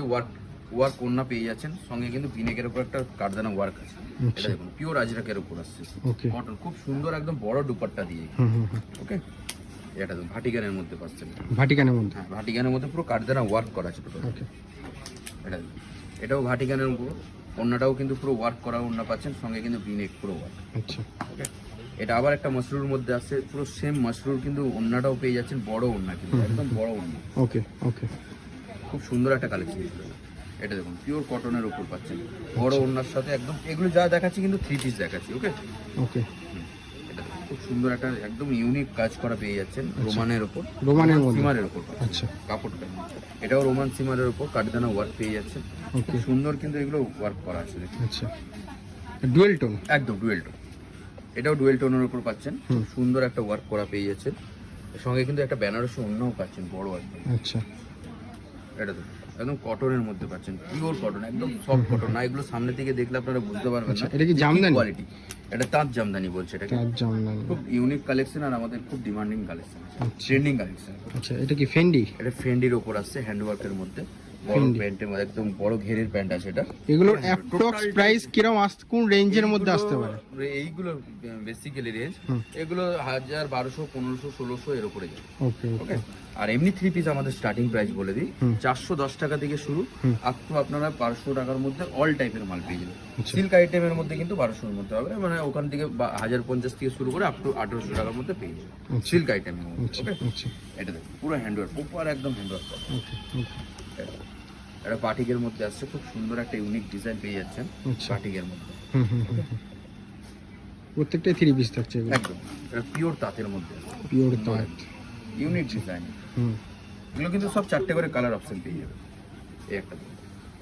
Speaker 3: ওয়ার্ক ওন্না পেয়ে যাচ্ছেন, সঙ্গে কিন্তু ভিনেকের উপর একটা কারদানা ওয়ার্ক আছে। এটা দেখুন পিওর আজরাকের উপর আসছে,
Speaker 2: ওকে
Speaker 3: কটন, খুব সুন্দর একদম বড় দুপাট্টা দিয়ে।
Speaker 2: হুম হুম হুম,
Speaker 3: ওকে, এটা দেখুন ভাটিকানের মধ্যে পাচ্ছেন।
Speaker 2: ভাটিকানের মধ্যে।
Speaker 3: হ্যাঁ, ভাটিকানের মধ্যে পুরো কারদানা ওয়ার্ক করা আছে টোটাল।
Speaker 2: ওকে
Speaker 3: এটা দেখুন, এটাও ভাটিকানের উপর, ওন্নাটাও কিন্তু পুরো ওয়ার্ক করা ওন্না পাচ্ছেন, সঙ্গে কিন্তু ভিনেক পুরো ওয়ার্ক।
Speaker 2: আচ্ছা
Speaker 3: ওকে, এটা আবার একটা মাশরুর মধ্যে আছে, পুরো সেম মাশরুর কিন্তু ওন্নাটাও পেয়ে যাচ্ছেন, বড় ওন্না কিন্তু একদম বড় ওন্না,
Speaker 2: ওকে ওকে
Speaker 3: খুব সুন্দর একটা কালেকশন। এটা দেখুন পিওর কটনের উপর পাচ্ছেন, বড় ওন্নার সাথে একদম, এগুলো যা দেখাচ্ছি কিন্তু 3 পিস দেখাচ্ছি। ওকে,
Speaker 2: ওকে
Speaker 3: এটা দেখুন, খুব সুন্দর একটা একদম ইউনিক কাজ করা পেয়ে যাচ্ছেন, রোমানের উপর,
Speaker 2: রোমানের মধ্যে।
Speaker 3: সিমারের উপর পাচ্ছেন।
Speaker 2: আচ্ছা
Speaker 3: কাপড়টা এটাও রোমান সিমারের উপর কাঠদানা ওয়ার্ক পেয়ে যাচ্ছেন,
Speaker 2: ওকে
Speaker 3: খুব সুন্দর কিন্তু এগুলো ওয়ার্ক করা আছে দেখুন।
Speaker 2: আচ্ছা ডুয়েল টোন।
Speaker 3: একদম ডুয়েল টোন, এটাও ডুয়েল টোনের উপর পাচ্ছেন, খুব সুন্দর একটা ওয়ার্ক করা পেয়ে যাচ্ছেন, এর সঙ্গে কিন্তু একটা বেনারসি ওড়নাও পাচ্ছেন বড় একদম।
Speaker 2: আচ্ছা
Speaker 3: এটা দেখুন একদম কটনের মধ্যে পাচ্ছেন, পিওর কটন, একদম সফট কটন না, এগুলো সামনে থেকে দেখলে আপনারা বুঝতে পারবেন না
Speaker 2: এটা কি জামদানি?
Speaker 3: কোয়ালিটি। এটা তাঁত জামদানি বলছে এটাকে,
Speaker 2: তার জামদানি।
Speaker 3: খুব ইউনিক কালেকশন, আর আমাদের খুব ডিমান্ডিং কালেকশন, ট্রেন্ডিং কালেকশন।
Speaker 2: আচ্ছা এটা কি ফেন্ডি?
Speaker 3: এটা ফেন্ডির ওপর আসছে, হ্যান্ডওয়ার্কের মধ্যে, বড় প্যান্টের মধ্যে একদম বড় ঘেরের প্যান্ট আছে এটা।
Speaker 2: এগুলোর অ্যাপ্রক্স প্রাইস কিরকম কোন রেঞ্জের মধ্যে আসতে পারে?
Speaker 3: এইগুলো বেসিক্যালি রেঞ্জ, এগুলো 1000, 1200, 1500, 1600 এর উপরে যায়।
Speaker 2: ওকে
Speaker 3: ওকে, আর এমনি 3 পিস আমাদের স্টার্টিং প্রাইস বলে দিই, 410 টাকা থেকে শুরু, আপ টু আপনারা 500 টাকার মধ্যে অল টাইপের মাল পেয়ে যাবেন। সিল্ক আইটেমের মধ্যে কিন্তু 1200 এর মধ্যে হবে, মানে ওখান থেকে 1050 থেকে শুরু করে আপ টু 1800 টাকার মধ্যে পেয়ে যাবেন সিল্ক আইটেমের মধ্যে।
Speaker 2: আচ্ছা
Speaker 3: ওকে,
Speaker 2: আচ্ছা
Speaker 3: এটা দেখুন পুরো হ্যান্ডওয়ার্ক, উপর একদম হ্যান্ডওয়ার্ক করা।
Speaker 2: ওকে ওকে
Speaker 3: এটা বাটিকের মধ্যে আসছে, খুব সুন্দর একটা ইউনিক ডিজাইন পেয়ে যাচ্ছেন
Speaker 2: আচ্ছা।
Speaker 3: বাটিকের মধ্যে।
Speaker 2: প্রত্যেকটাই 3 পিস থাকছে এগুলো,
Speaker 3: একদম এটা পিওর তাঁতের মধ্যে আছে,
Speaker 2: পিওর তাঁত।
Speaker 3: Unique design.
Speaker 2: হুম,
Speaker 3: এগুলো কিন্তু সব 4টে করে কালার অপশন পেয়ে যাবে। এই একটা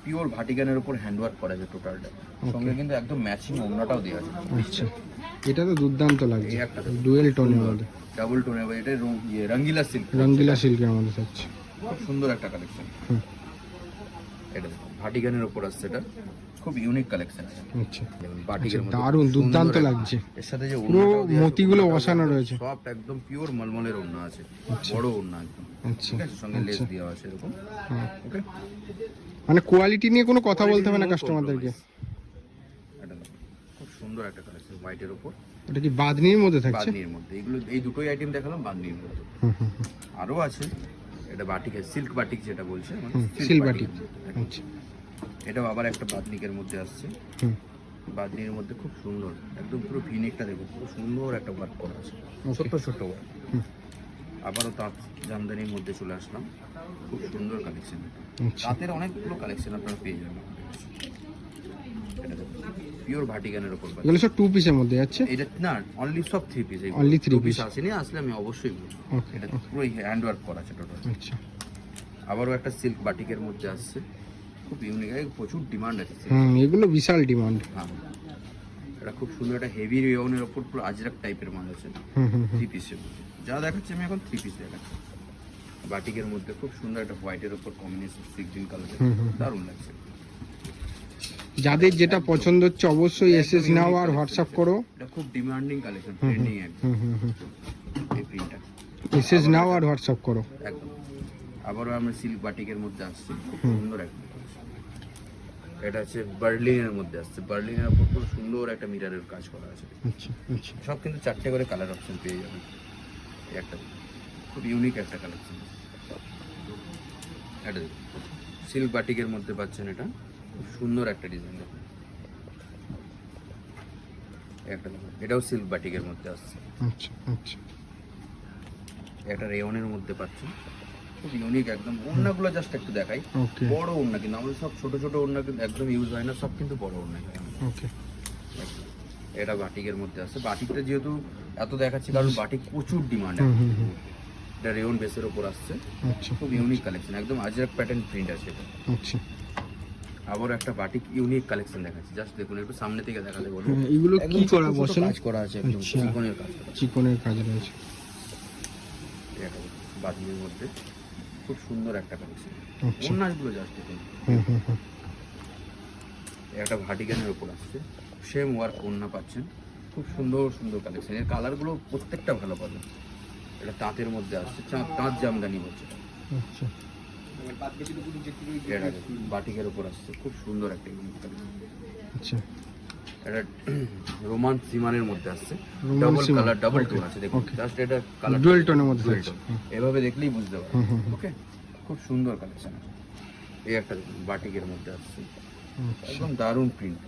Speaker 3: পিওর ভাটিকানের উপর হ্যান্ডওয়ার্ক করা আছে টোটালটা, সঙ্গে কিন্তু একদম ম্যাচিং ওড়নাটাও দেওয়া আছে।
Speaker 2: আচ্ছা, এটা তো দুর্দান্ত লাগছে,
Speaker 3: এই একটা
Speaker 2: ডুয়েল টোনের মধ্যে,
Speaker 3: ডাবল টোনে, এটা রঙ্গিলা সিল্ক,
Speaker 2: রঙ্গিলা সিল্কের মধ্যে থাকছে।
Speaker 3: খুব সুন্দর একটা কালেকশন।
Speaker 2: হুম।
Speaker 3: এটা দেখো, ভাটিকানের উপর আসছে, এটা খুব ইউনিক কালেকশন আছে।
Speaker 2: আচ্ছা,
Speaker 3: যেমন বাটিকের মধ্যে
Speaker 2: দারুণ
Speaker 3: খুব
Speaker 2: দুর্দান্ত
Speaker 3: সুন্দর
Speaker 2: লাগছে,
Speaker 3: এর সাথে যে
Speaker 2: পুরো
Speaker 3: ওড়নাটাও দেওয়া আছে,
Speaker 2: মতিগুলো
Speaker 3: ওড়নাটাও
Speaker 2: বসানো
Speaker 3: দেওয়া
Speaker 2: রয়েছে।
Speaker 3: সব একদম পিওর মলমলের ওড়না আছে, বড় ওড়না একদম।
Speaker 2: আচ্ছা,
Speaker 3: ঠিক আছে, সঙ্গে লেস
Speaker 2: আচ্ছা।
Speaker 3: দেওয়া আছে এরকম।
Speaker 2: হ্যাঁ।
Speaker 3: ওকে,
Speaker 2: মানে কোয়ালিটি নিয়ে কোনো কথা বলতে হবে না কাস্টমারদেরকে।
Speaker 3: এটা দেখো, খুব সুন্দর একটা কালেকশন হোয়াইটের উপর
Speaker 2: এটা কি বাদনির মধ্যে থাকছে?
Speaker 3: বাঁধনির মধ্যে। এগুলো এই দুটোই আইটেম দেখালাম বাঁধনির মধ্যে,
Speaker 2: হুম, হুম, হুম,
Speaker 3: আরো আছে। এটা বাটিকের সিল্ক বাটিক যেটা বলছে, মানে
Speaker 2: সিল্ক
Speaker 3: বাটিক।
Speaker 2: বাটিক। আচ্ছা,
Speaker 3: এটাও আবার একটা বাদনিকের মধ্যে আসছে,
Speaker 2: হুম,
Speaker 3: বাদনির মধ্যে খুব সুন্দর একদম পুরো ভিনেকটা দেখো, খুব সুন্দর একটা ওয়ার্ক করা আছে,
Speaker 2: Okay.
Speaker 3: ছোট্ট ছোট্ট ওয়ার্ক।
Speaker 2: হুম।
Speaker 3: আবারও তাঁত জামদানির মধ্যে চলে আসলাম, খুব সুন্দর কালেকশন।
Speaker 2: আচ্ছা,
Speaker 3: তাঁতের অনেকগুলো কালেকশন আপনারা পেয়ে যাবেন। পিওর ভাটিকানের উপর পাচ্ছেন।
Speaker 2: এগুলো সব 2 পিসের মধ্যে যাচ্ছে।
Speaker 3: এটা না, অনলি সব 3 piece.
Speaker 2: Only three
Speaker 3: piece
Speaker 2: piece।
Speaker 3: আসেনি, আসলে আমি অবশ্যই বলবো।
Speaker 2: ওকে,
Speaker 3: এটা পুরো হ্যান্ড ওয়ার্ক করা আছে টোটাল।
Speaker 2: আচ্ছা,
Speaker 3: আবারও একটা সিল্ক বাটিকের মধ্যে আসছে, খুব ইউনিক, প্রচুর ডিমান্ড আছে silk।
Speaker 2: হুম, এগুলো বিশাল ডিমান্ড।
Speaker 3: হ্যাঁ, এটা খুব সুন্দর একটা হেভি রেওনের ওপর পুরো আজরাক টাইপের মাল আছে,
Speaker 2: হুম, হুম, হুম,
Speaker 3: 3 পিসের মধ্যে। যা দেখাচ্ছি আমি এখন 3 পিস দেখাচ্ছি। বাটিকের মধ্যে খুব সুন্দর একটা হোয়াইটের ওপর কম্বিনেশন, সি গ্রিন কালার,
Speaker 2: হুম, হুম।
Speaker 3: দারুণ লাগছে।
Speaker 2: যাদের যেটা পছন্দ হচ্ছে অবশ্যই এসএস নাও আর হোয়াটসঅ্যাপ করো।
Speaker 3: এটা খুব ডিমান্ডিং কালেকশন, ট্রেন্ডিং একদম
Speaker 2: হুম, হুম, হুম,
Speaker 3: এই প্রিন্টটা
Speaker 2: এসএস নাও আর হোয়াটসঅ্যাপ করো।
Speaker 3: একদম। আবারও আমরা সিল্ক বাটিকের মধ্যে আসছি, খুব সুন্দর একটা collection। এটা হচ্ছে বার্লিনের মধ্যে আসছে, বার্লিনের উপর খুব সুন্দর একটা মিরারের কাজ করা আছে।
Speaker 2: আচ্ছা, আচ্ছা,
Speaker 3: সব কিন্তু 4টে করে কালার অপশন পেয়ে যাবেন। এই একটা খুব ইউনিক একটা কালেকশন। এটা সিল্ক বাটিকের মধ্যে পাচ্ছেন, এটা খুব সুন্দর একটা ডিজাইন। দেখুন একটা দেখুন, এটাও সিল্ক বাটিকের মধ্যে আসছে,
Speaker 2: আচ্ছা, আচ্ছা,
Speaker 3: একটা রেয়নের মধ্যে পাচ্ছেন, খুব ইউনিক একদম। ওড়নাগুলো জাস্ট একটু দেখাই,
Speaker 2: ওকে,
Speaker 3: বড় ওড়না, কিন্তু আমাদের সব ছোট ছোট ওড়না কিন্তু একদম ইউজ হয় না, সব কিন্তু বড় ওড়না।
Speaker 2: ওকে,
Speaker 3: এটা বাটিকের মধ্যে আছে। বাটিকটা যেহেতু এত দেখাচ্ছি কারণ বাটিক প্রচুর ডিমান্ড।
Speaker 2: হুম, হুম, হুম,
Speaker 3: এটা রেয়ন বেসের উপর আসছে,
Speaker 2: আচ্ছা,
Speaker 3: খুব ইউনিক কালেকশন, একদম আজরাক প্যাটার্ন প্রিন্ট আছে এটা।
Speaker 2: আচ্ছা।
Speaker 3: আবার একটা বাটিক ইউনিক কালেকশন দেখাচ্ছি, জাস্ট দেখুন, একটু সামনে থেকে দেখালে বলবো।
Speaker 2: হ্যাঁ, এগুলো কি
Speaker 3: একদম ছোট
Speaker 2: করা
Speaker 3: ছোট
Speaker 2: বসেন?
Speaker 3: কাজ করা আছে, একদম
Speaker 2: আচ্ছা।
Speaker 3: চিকনের কাজ করা আছে।
Speaker 2: চিকনের কাজ রয়েছে।
Speaker 3: এটা বাটিকের মধ্যে খুব সুন্দর একটা কালেকশন।
Speaker 2: আচ্ছা,
Speaker 3: ওড়নাগুলো জাস্ট দেখুন,
Speaker 2: হুম, হুম, হুম,
Speaker 3: একটা ভাটিকানের উপর আসছে, সেম ওয়ার্ক ওড়না পাচ্ছেন, খুব সুন্দর সুন্দর কালেকশন। এর কালারগুলো প্রত্যেকটা ভালো পাবেন। এটা তাঁতের মধ্যে আসছে, তাঁত জামদানি বলছে।
Speaker 2: আচ্ছা,
Speaker 3: এটা বাটিকের উপর আসছে, খুব সুন্দর একটা ইউনিক কালেকশন।
Speaker 2: আচ্ছা,
Speaker 3: এটা রোমান সিমানের মধ্যে আসছে,
Speaker 2: রোমান
Speaker 3: ডাবল
Speaker 2: সিমান,
Speaker 3: কালার, ডাবল
Speaker 2: okay,
Speaker 3: টোন আছে। দেখুন
Speaker 2: okay.
Speaker 3: জাস্ট এটা কালার
Speaker 2: ডুয়েল টোনের মধ্যে
Speaker 3: ডুয়েল
Speaker 2: থাকছে।
Speaker 3: টোন, এভাবে দেখলেই বুঝতে
Speaker 2: হুম,
Speaker 3: পারবেন।
Speaker 2: হুম, হুম,
Speaker 3: ওকে, খুব সুন্দর কালেকশন আছে। এই একটা দেখুন বাটিকের মধ্যে আসছে,
Speaker 2: আচ্ছা,
Speaker 3: একদম দারুণ প্রিন্ট,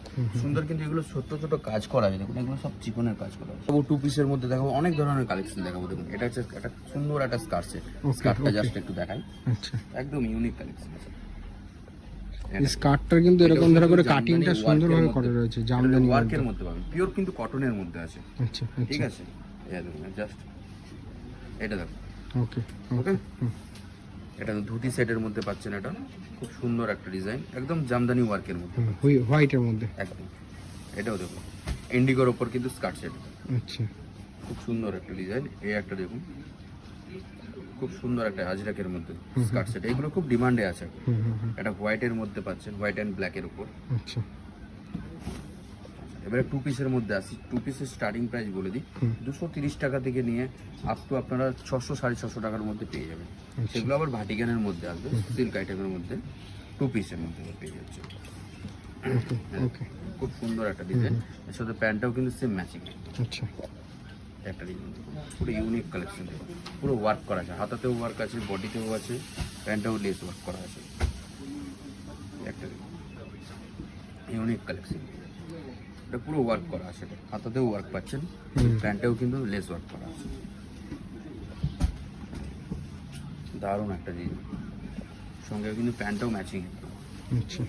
Speaker 3: সুন্দর। কিন্তু এগুলো ছোট ছোট কাজ করা আছে, দেখুন এগুলো সব চিকনের কাজ করা আছে। 2 পিসের মধ্যে দেখাবো, অনেক ধরনের কালেকশন দেখাবো। দেখুন এটা হচ্ছে একটা সুন্দর একটা স্কার্ট সেট, স্কার্টটা
Speaker 2: okay.
Speaker 3: জাস্ট একটু দেখাই,
Speaker 2: আচ্ছা।
Speaker 3: একদম ইউনিক কালেকশন আছে।
Speaker 2: এই স্কার্টটা কিন্তু এরকম ধরে করে কাটিংটা সুন্দরভাবে করা রয়েছে, জামদানি
Speaker 3: ওয়ার্কের মধ্যে পাবেন, পিওর কিন্তু কটনের মধ্যে আছে।
Speaker 2: আচ্ছা,
Speaker 3: ঠিক
Speaker 2: আচ্ছা,
Speaker 3: আছে, এই দেখুন জাস্ট এটা দেখুন।
Speaker 2: ওকে,
Speaker 3: ওকে, এটা ধুতি সেটের মধ্যে পাচ্ছেন, এটা খুব সুন্দর একটা ডিজাইন, একদম জামদানি ওয়ার্কের মধ্যে,
Speaker 2: হোয়াইটের মধ্যে।
Speaker 3: একদম। এটাও দেখুন ইন্ডিগোর ওপর কিন্তু স্কার্ট সেট,
Speaker 2: আচ্ছা,
Speaker 3: খুব সুন্দর একটা ডিজাইন। এই একটা দেখুন, খুব সুন্দর একটা আজরাকের মধ্যে স্কার্ট সেট, এগুলো খুব ডিমান্ডে আছে।
Speaker 2: হুম, হুম, হুম,
Speaker 3: এটা হোয়াইটের মধ্যে পাচ্ছেন, হোয়াইট অ্যান্ড ব্ল্যাকের উপর।
Speaker 2: আচ্ছা,
Speaker 3: এবারে 2 পিসের মধ্যে আসি। 2 পিসের স্টার্টিং প্রাইস বলে দিই, 230 টাকা থেকে নিয়ে আপ টু আপনারা 600 650 টাকার মধ্যে পেয়ে যাবেন।
Speaker 2: আচ্ছা।
Speaker 3: সেগুলো আবার ভাটিকানের মধ্যে আসবে, সিল্ক আইটেমের মধ্যে 2 পিসের মধ্যে পেয়ে যাচ্ছে।
Speaker 2: ওকে,
Speaker 3: খুব সুন্দর একটা ডিজাইন, এর সাথে প্যান্টটাও কিন্তু সেম ম্যাচিং
Speaker 2: আচ্ছা,
Speaker 3: একটা ডিজাইন, পুরো ইউনিক কালেকশন, পুরো ওয়ার্ক করা আছে, হাতাতেও ওয়ার্ক আছে, বডিতেও আছে, প্যান্টটাও লেস ওয়ার্ক করা আছে। একটা ইউনিক কালেকশন, এটা পুরো ওয়ার্ক করা আছে, হাতাতেও ওয়ার্ক পাচ্ছেন, প্যান্টেও কিন্তু লেস ওয়ার্ক করা আছে। দারুণ একটা ডিজাইন, সঙ্গে কিন্তু প্যান্টটাও ম্যাচিং,
Speaker 2: আচ্ছা,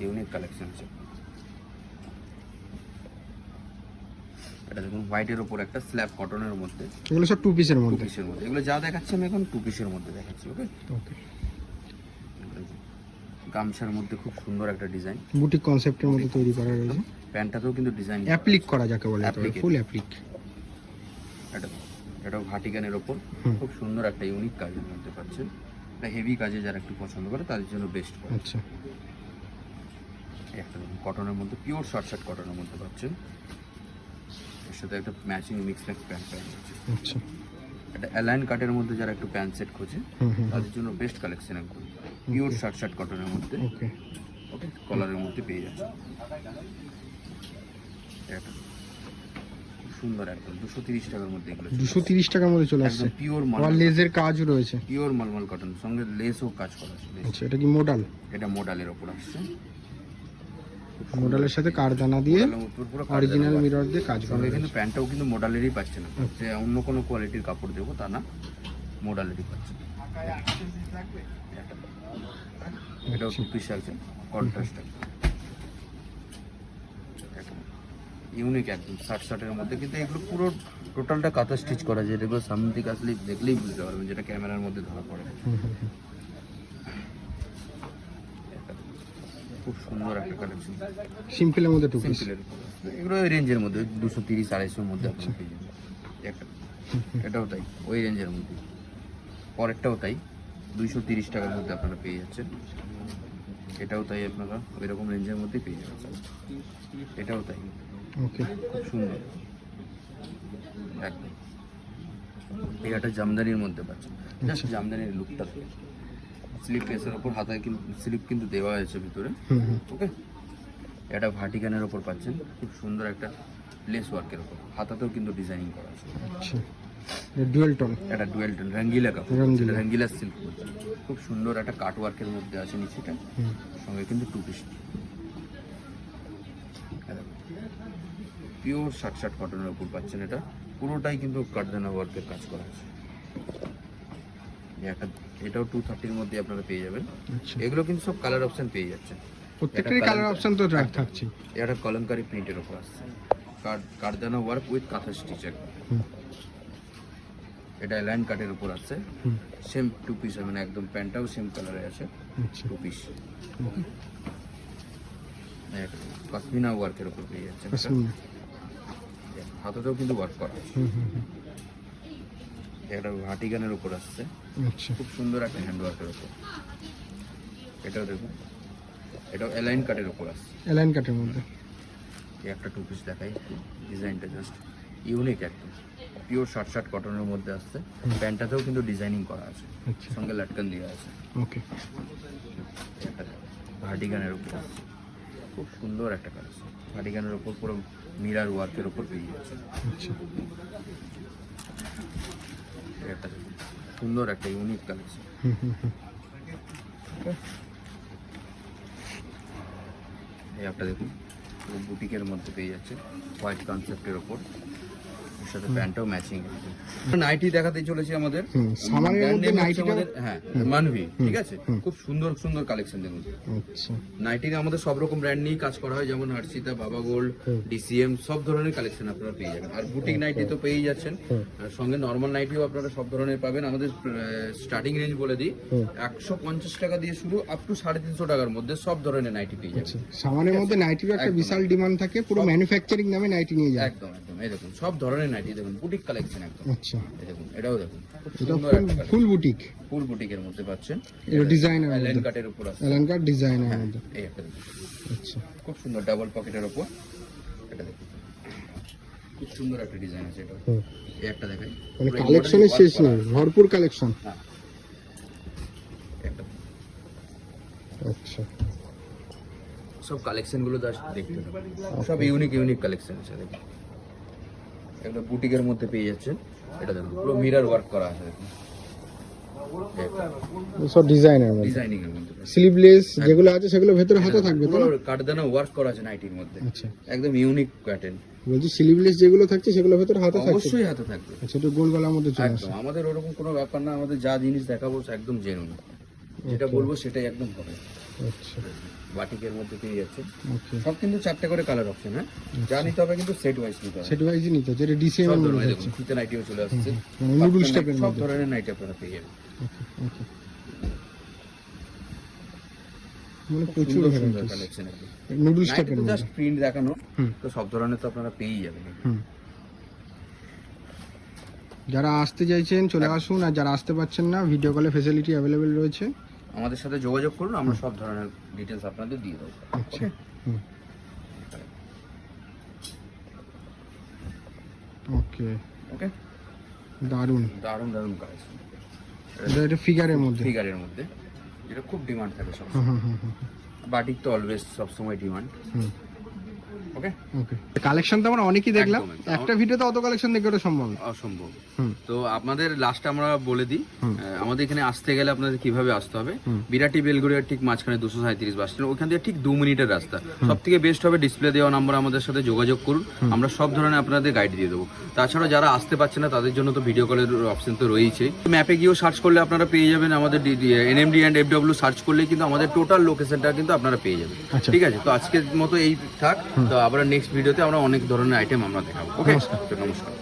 Speaker 3: ইউনিক কালেকশন আছে। এটা দেখুন হোয়াইটের ওপর একটা স্ল্যাব কটনের মধ্যে,
Speaker 2: এগুলো সব 2 পিসের
Speaker 3: টু
Speaker 2: মধ্যে।
Speaker 3: পিসের মধ্যে। এগুলো যা দেখাচ্ছি আমি এখন 2 পিসের মধ্যে দেখাচ্ছি। ওকে,
Speaker 2: ওকে,
Speaker 3: গামছার মধ্যে খুব সুন্দর একটা ডিজাইন,
Speaker 2: বুটিক কনসেপ্টের মধ্যে তৈরি করা রয়েছে।
Speaker 3: প্যান্টটাতেও কিন্তু ডিজাইন
Speaker 2: অ্যাপ্লিক করা যাকে বলে,
Speaker 3: Applique।
Speaker 2: ফুল অ্যাপ্লিক।
Speaker 3: এটাও ভাটিকানের ওপর খুব সুন্দর একটা ইউনিক কাজের মধ্যে পাচ্ছেন। এটা হেভি কাজে যারা একটু পছন্দ করে তাদের জন্য বেস্ট।
Speaker 2: আচ্ছা,
Speaker 3: একটা কটনের মধ্যে, পিওর শর্ট কটনের মধ্যে পাচ্ছেন। এর সাথে একটা ম্যাচিং মিক্স ম্যাক্স প্যান্ট পাচ্ছে।
Speaker 2: আচ্ছা,
Speaker 3: একটা অ্যালাইন কাটের মধ্যে যারা একটু প্যান্ট সেট খোঁজে
Speaker 2: হুম,
Speaker 3: তাদের জন্য বেস্ট কালেকশন একদম। পিওর শর্ট কটনের মধ্যে,
Speaker 2: ওকে,
Speaker 3: ওকে, কলারের মধ্যে পেয়ে যাচ্ছে। এটা খুব সুন্দর একদম 230 টাকার মধ্যে এগুলো
Speaker 2: 230 টাকার মধ্যে চলে আসছে।
Speaker 3: একদম পিওর
Speaker 2: আর লেজের কাজও রয়েছে।
Speaker 3: পিওর মালমাল কটন, সঙ্গে লেসও কাজ করা আছে।
Speaker 2: আচ্ছা, এটা কি মডাল?
Speaker 3: এটা মডালের ওপর আসছে,
Speaker 2: মডালের সাথে কারদানা দিয়ে
Speaker 3: মডালের উপর পুরো
Speaker 2: অরিজিনাল মিরর দিয়ে কাজ করা
Speaker 3: সঙ্গে
Speaker 2: রয়েছে।
Speaker 3: কিন্তু প্যান্টটাও কিন্তু মডালেরই পাচ্ছে না, যে অন্য কোনো কোয়ালিটির কাপড় দেবো তা না, মডালেরই পাচ্ছে। এটাও 2 পিস আছে, কন্ট্রাস্ট ইউনিক একদম 60-60 এর মধ্যে। কিন্তু এগুলো পুরো টোটালটা কাঁথা স্টিচ করা যায়, এগুলো সামনে দিকে আসলে দেখলেই বুঝতে পারবেন যেটা ক্যামেরার মধ্যে ধরা পড়ে। খুব সুন্দর একটা কালেকশন,
Speaker 2: সিম্পলের মধ্যে 2 পিস।
Speaker 3: সিম্পলের উপর। এগুলো ওই রেঞ্জের মধ্যে 230-250 মধ্যে আপনি পেয়ে যাবেন। একটা এটাও তাই ওই রেঞ্জের মধ্যে, পরেরটাও তাই 230 টাকার মধ্যে আপনারা পেয়ে যাচ্ছেন। এটাও তাই আপনারা ওই রকম রেঞ্জের মধ্যে পেয়ে যাবেন। এটাও তাই,
Speaker 2: ওকে,
Speaker 3: খুব সুন্দর একদম। এটা জামদানির মধ্যে পাচ্ছেন, জাস্ট জামদানির লুকটা। স্লিপ পেসের ওপর হাতায় কিন্তু স্লিপ কিন্তু দেওয়া হয়েছে ভিতরে। ওকে, এটা ভাটিকানের ওপর পাচ্ছেন, খুব সুন্দর একটা লেস ওয়ার্কের ওপর, হাতাতেও কিন্তু ডিজাইনিং করা আছে।
Speaker 2: আচ্ছা, ডুয়াল টোন।
Speaker 3: এটা ডুয়েল টোন রঙ্গিলা কাপড়,
Speaker 2: রঙ্গিলা।
Speaker 3: রঙ্গিলা সিল্ক বলছে। খুব সুন্দর একটা কাট ওয়ার্কের মধ্যে আছে নিচেটা, সঙ্গে কিন্তু 2 পিস। পিওর শর্ট কটনের উপর পাচ্ছেন। এটা পুরোটাই কিন্তু কারদানা ওয়ার্কের কাজ করা আছে। এটাও 230-র মধ্যে আপনারা পেয়ে যাবেন।
Speaker 2: আচ্ছা,
Speaker 3: এগুলো কিন্তু সব কালার অপশন পেয়ে যাচ্ছেন।
Speaker 2: প্রত্যেকটারই কালার অপশন তো থাকছে।
Speaker 3: এটা কলমকারি প্রিন্টের উপর আসছে, কারদানা ওয়ার্ক উইথ কাঁথা স্টিচ। এটা লাইন কাটের উপর আছে, সেম 2 পিস, মানে একদম প্যান্টটাও সেম কালারে আছে,
Speaker 2: আচ্ছা,
Speaker 3: 2 পিস। পশমিনা ওয়ার্কের উপর পেয়ে যাচ্ছে। হাতেও কিন্তু ওয়ার্ক করা আছে। এটা ভাটিকানের উপর আসছে,
Speaker 2: আচ্ছা,
Speaker 3: খুব সুন্দর একটা হ্যান্ড ওয়ার্কের উপর। এটাও দেখুন, এটাও অ্যালাইন কাটের উপর আসছে,
Speaker 2: অ্যালাইন কাটের মধ্যে।
Speaker 3: এই একটা 2 পিস দেখাই, ডিজাইনটা জাস্ট ইউনিক একদম। পিওর শর্ট কটনের মধ্যে আসছে, প্যান্টটাতেও কিন্তু ডিজাইনিং করা আছে,
Speaker 2: আচ্ছা,
Speaker 3: সঙ্গে লাটকান দেওয়া আছে।
Speaker 2: ওকে,
Speaker 3: ভার্টিগানের উপর আসছে, খুব সুন্দর একটা কালেকশন। ভার্টিগানের উপর পুরো মিরার ওয়ার্কের উপর পেয়ে যাচ্ছে।
Speaker 2: আচ্ছা,
Speaker 3: একটা সুন্দর একটা ইউনিক কালেকশন। এই একটা দেখুন, বুটিকের মধ্যে পেয়ে যাচ্ছে, হোয়াইট কনসেপ্টের ওপর, এর সাথে প্যান্টটাও ম্যাচিং। নাইটি দেখাতে চলেছে আমাদের,
Speaker 2: সামারের
Speaker 3: brand
Speaker 2: মধ্যে
Speaker 3: name হচ্ছে
Speaker 2: নাইটিটা।
Speaker 3: আমাদের, হ্যাঁ, মানভি। ঠিক আছে, খুব সুন্দর সুন্দর কালেকশন দেখুন।
Speaker 2: আচ্ছা,
Speaker 3: নাইটির আমাদের সব রকম ব্র্যান্ড নিয়ে কাজ করা হয়, যেমন হর্ষিতা, বাবা গোল্ড, ডিসিএম, সব ধরনের কালেকশন আপনারা পেয়ে যাবেন। আর বুটিক নাইটি তো পেয়েই যাচ্ছেন, আর সঙ্গে নর্মাল নাইটিও আপনারা সব ধরনের পাবেন। আমাদের স্টার্টিং রেঞ্জ বলে দিই, 150 টাকা দিয়ে শুরু, আপ টু 350 টাকার মধ্যে সব ধরনের নাইটি পেয়ে যাবেন।
Speaker 2: সামারের মধ্যে নাইটির একটা বিশাল ডিমান্ড থাকে, পুরো ম্যানুফ্যাকচারিং দামে নাইটি নিয়ে যায়।
Speaker 3: একদম একদম, এই দেখুন সব ধরনের নাইটি দেখুন, বুটিক কালেকশন একদম।
Speaker 2: আচ্ছা,
Speaker 3: এই দেখুন, এটাও দেখুন, খুব
Speaker 2: এটা
Speaker 3: সুন্দর একটা
Speaker 2: ফুল বুটিক,
Speaker 3: ফুল বুটিকের মধ্যে পাচ্ছেন।
Speaker 2: এটা ডিজাইনের
Speaker 3: লাইন
Speaker 2: মধ্যে,
Speaker 3: কাটের উপর আছে,
Speaker 2: অ্যালাইন কাট ডিজাইনের মধ্যে।
Speaker 3: এই একটা দেখুন,
Speaker 2: আচ্ছা,
Speaker 3: খুব সুন্দর ডাবল পকেটের উপর। এটা দেখুন, খুব সুন্দর একটা ডিজাইন আছে। এটা এই একটা দেখাই,
Speaker 2: মানে কালেকশনের শেষ নেই, ভরপুর কালেকশন।
Speaker 3: হ্যাঁ, একটা
Speaker 2: আচ্ছা,
Speaker 3: সব কালেকশন গুলো দেখতে হবে, সব ইউনিক ইউনিক কালেকশন আছে। দেখুন, একটা বুটিকের মধ্যে পেয়ে যাচ্ছেন। এটা দেখুন, পুরো মিরর ওয়ার্ক করা আছে, দেখুন
Speaker 2: সব ডিজাইনের মধ্যে।
Speaker 3: ডিজাইনিং এর মধ্যে
Speaker 2: স্লিভলেস যেগুলো আছে সেগুলো ভেতরে হাতে থাকবে তো?
Speaker 3: পুরো কাঠদানা ওয়ার্ক করা আছে নাইটির মধ্যে,
Speaker 2: আচ্ছা,
Speaker 3: একদম ইউনিক প্যাটার্ন।
Speaker 2: বলছি স্লিভলেস যেগুলো থাকছে সেগুলো ভেতরে হাতে থাকছে?
Speaker 3: অবশ্যই হাতে থাকবে,
Speaker 2: আচ্ছা, এটা গোল গলার মধ্যে চলে আসে।
Speaker 3: একদম। আমাদের ওরকম কোনো ব্যাপার না, আমাদের যা জিনিস দেখাবো একদম জেনুইন। যেটা বলবো সেটাই একদম হবে।
Speaker 2: আচ্ছা
Speaker 3: বাটিকের মধ্যে পেয়ে যাচ্ছে,
Speaker 2: ওকে,
Speaker 3: সব কিন্তু 4টে করে কালার অপশন। হ্যাঁ, যা নিতে হবে কিন্তু সেট ওয়াইজ নিতে হবে।
Speaker 2: সেট ওয়াইজই নিতে হচ্ছে, এটা ডিসিএম
Speaker 3: সব
Speaker 2: এর
Speaker 3: ধরনের
Speaker 2: মধ্যে
Speaker 3: দেখুন,
Speaker 2: আছে।
Speaker 3: ফিতে নাইটিও চলে আসছে,
Speaker 2: মানে নুডলস টাইপের
Speaker 3: সব
Speaker 2: মধ্যে।
Speaker 3: ধরনের নাইটি আপনারা পেয়ে যাবেন।
Speaker 2: ওকে ওকে, মানে প্রচুর
Speaker 3: সুন্দর সুন্দর
Speaker 2: ভ্যারাইটিস
Speaker 3: কালেকশন আছে।
Speaker 2: নুডলস
Speaker 3: নাইটি
Speaker 2: টাইপের
Speaker 3: তো
Speaker 2: মধ্যে।
Speaker 3: জাস্ট প্রিন্ট দেখানো,
Speaker 2: হুম।
Speaker 3: তো সব ধরনের তো আপনারা পেয়েই যাবেন।
Speaker 2: হুম। যারা আসতে চাইছেন চলে আসুন, আর যারা আসতে পারছেন না ভিডিও কলে ফেসিলিটি অ্যাভেলেবেল রয়েছে।
Speaker 3: আমাদের সাথে যোগাযোগ করুন, আমরা সব ধরনের ডিটেলস আপনাদের দিয়ে দেবো।
Speaker 2: আচ্ছা হুম, ওকে,
Speaker 3: ওকে,
Speaker 2: দারুন।
Speaker 3: দারুণ দারুণ কালেকশন,
Speaker 2: এটা ফিগারের মধ্যে।
Speaker 3: ফিগারের মধ্যে, যেটা খুব ডিমান্ড থাকে সব।
Speaker 2: হুম হুম হুম হুম,
Speaker 3: বাটিক তো অলওয়েজ সবসময় ডিমান্ড।
Speaker 2: হুম।
Speaker 3: ওকে,
Speaker 2: ওকে, কালেকশন তো আমরা অনেকই দেখলাম,
Speaker 3: একদম, একদম।
Speaker 2: একটা ভিডিওতে অত কালেকশন দেখে ওটা সম্ভব না।
Speaker 3: অসম্ভব।
Speaker 2: হুম।
Speaker 3: তো আপনাদের লাস্টে আমরা বলে দিই,
Speaker 2: হুম।
Speaker 3: আমাদের এখানে আসতে গেলে আপনাদের কিভাবে আসতে হবে।
Speaker 2: হুম।
Speaker 3: বিরাটি বেলগুড়িয়ার ঠিক মাঝখানে 237 বাস স্ট্যান্ড, ওখান থেকে ঠিক 2 মিনিটের রাস্তা। সব থেকে বেস্ট হবে ডিসপ্লে দেওয়া নাম্বার, আমাদের সাথে যোগাযোগ করুন, আমরা সব ধরনের আপনাদের গাইড দিয়ে দেবো। তাছাড়া যারা আসতে পারছে না তাদের জন্য তো ভিডিও কলের অপশন তো রয়েছে। ম্যাপে গিয়েও সার্চ করলে আপনারা পেয়ে যাবেন, আমাদের এনএমডি অ্যান্ড এফডব্লিউ সার্চ করলে কিন্তু আমাদের টোটাল লোকেশনটা কিন্তু আপনারা পেয়ে যাবেন।
Speaker 2: আচ্ছা।
Speaker 3: ঠিক আছে, তো আজকের মতো এই থাক, তো আবার নেক্সট ভিডিওতে আমরা অনেক ধরনের আইটেম আমরা দেখাবো। ওকে, নমস্কার।